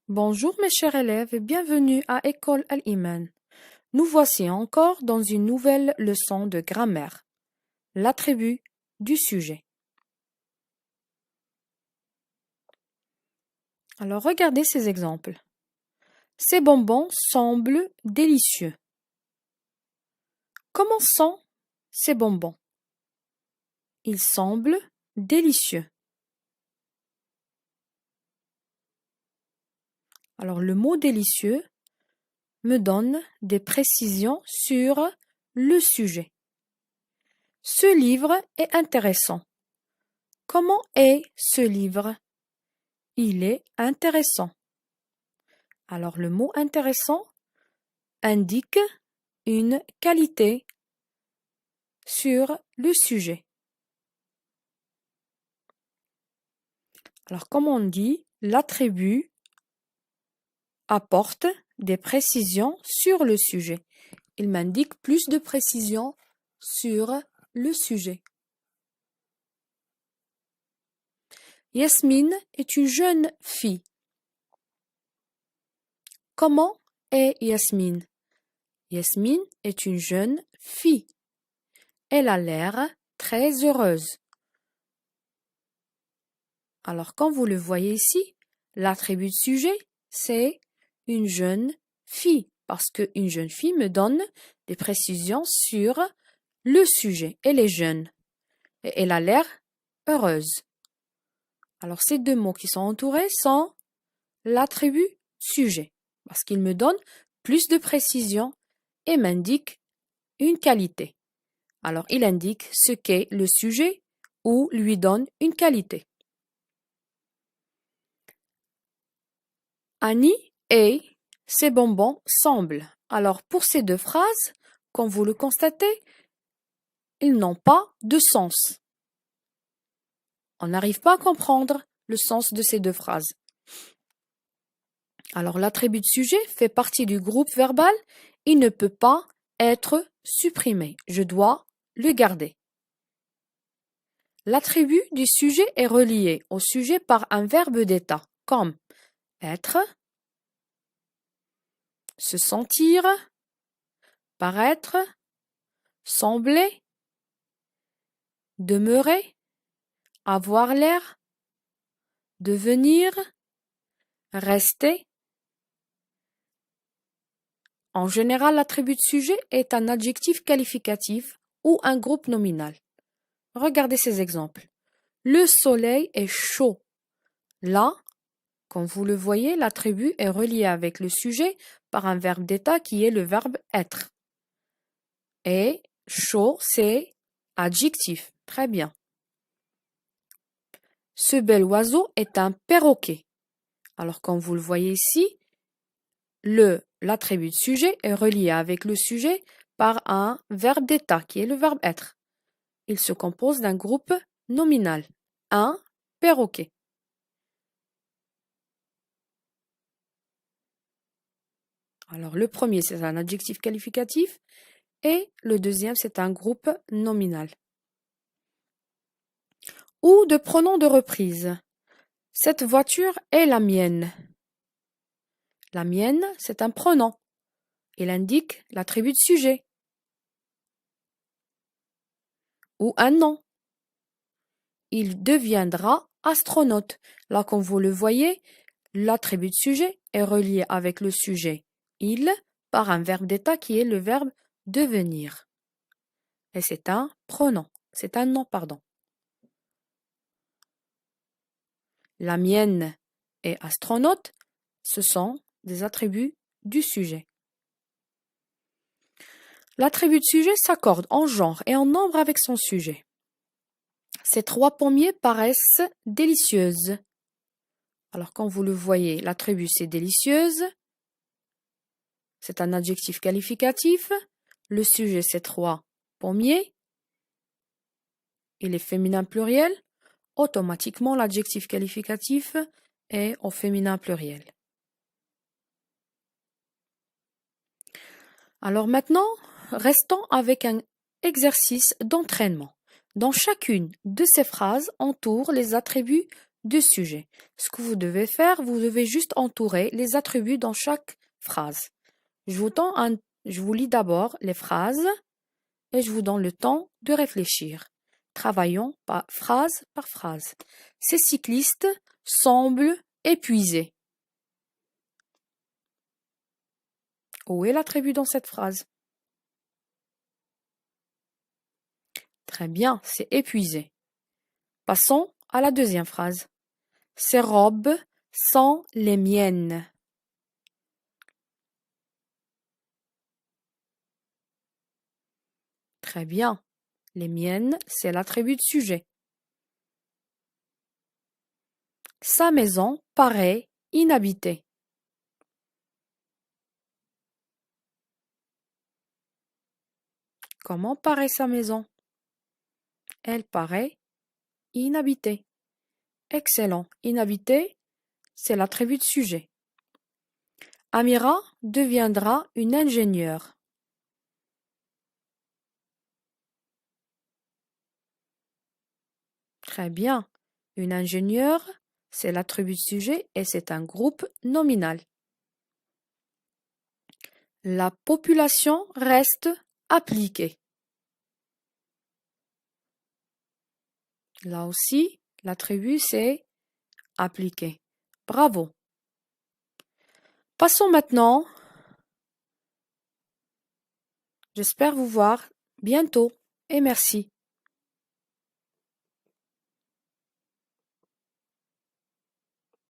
Bonjour mes chers élèves et bienvenue à École Al-Iman. Nous voici encore dans une nouvelle leçon de grammaire. L'attribut du sujet. Alors regardez ces exemples. Ces bonbons semblent délicieux. Comment sont ces bonbons? Ils semblent délicieux. Alors le mot délicieux me donne des précisions sur le sujet. Ce livre est intéressant. Comment est ce livre? Il est intéressant. Alors le mot intéressant indique une qualité sur le sujet. Alors comme on dit, l'attribut apporte des précisions sur le sujet. Il m'indique plus de précisions sur le sujet. Yasmine est une jeune fille. Comment est Yasmine? Yasmine est une jeune fille. Elle a l'air très heureuse. Alors, quand vous le voyez ici, l'attribut de sujet, c'est une jeune fille, parce qu'une jeune fille me donne des précisions sur le sujet. Elle est jeune et elle a l'air heureuse. Alors, ces deux mots qui sont entourés sont l'attribut sujet, parce qu'il me donne plus de précision et m'indique une qualité. Alors, il indique ce qu'est le sujet ou lui donne une qualité. Annie et ces bonbons semblent. Alors, pour ces deux phrases, comme vous le constatez, ils n'ont pas de sens. On n'arrive pas à comprendre le sens de ces deux phrases. Alors, l'attribut de sujet fait partie du groupe verbal. Il ne peut pas être supprimé. Je dois le garder. L'attribut du sujet est relié au sujet par un verbe d'état, comme être, se sentir, paraître, sembler, demeurer, avoir l'air, devenir, rester. En général, l'attribut de sujet est un adjectif qualificatif ou un groupe nominal. Regardez ces exemples. Le soleil est chaud. Là, comme vous le voyez, l'attribut est relié avec le sujet par un verbe d'état qui est le verbe être. Et chaud, c'est adjectif. Très bien. Ce bel oiseau est un perroquet. Alors, comme vous le voyez ici, l'attribut de sujet est relié avec le sujet par un verbe d'état qui est le verbe être. Il se compose d'un groupe nominal. Un perroquet. Alors, le premier, c'est un adjectif qualificatif et le deuxième, c'est un groupe nominal. Ou de pronom de reprise. Cette voiture est la mienne. La mienne, c'est un pronom. Il indique l'attribut de sujet. Ou un nom. Il deviendra astronaute. Là, comme vous le voyez, l'attribut de sujet est relié avec le sujet il par un verbe d'état qui est le verbe devenir. Et c'est un pronom. C'est un nom, pardon. La mienne et astronaute, ce sont des attributs du sujet. L'attribut de sujet s'accorde en genre et en nombre avec son sujet. Ces trois pommiers paraissent délicieuses. Alors, quand vous le voyez, l'attribut c'est délicieuse. C'est un adjectif qualificatif. Le sujet c'est trois pommiers. Il est féminin pluriel. Automatiquement, l'adjectif qualificatif est au féminin pluriel. Alors maintenant, restons avec un exercice d'entraînement. Dans chacune de ces phrases, entoure les attributs de sujet. Ce que vous devez faire, vous devez juste entourer les attributs dans chaque phrase. Je vous lis d'abord les phrases et je vous donne le temps de réfléchir. Travaillons phrase par phrase. Ces cyclistes semblent épuisés. Où est l'attribut dans cette phrase? Très bien, c'est épuisé. Passons à la deuxième phrase. Ces robes sont les miennes. Très bien. Les miennes, c'est l'attribut de sujet. Sa maison paraît inhabitée. Comment paraît sa maison? Elle paraît inhabitée. Excellent. Inhabitée, c'est l'attribut de sujet. Amira deviendra une ingénieure. Très bien. Une ingénieure, c'est l'attribut de sujet et c'est un groupe nominal. La population reste appliquée. Là aussi, l'attribut c'est appliqué. Bravo. Passons maintenant. J'espère vous voir bientôt et merci.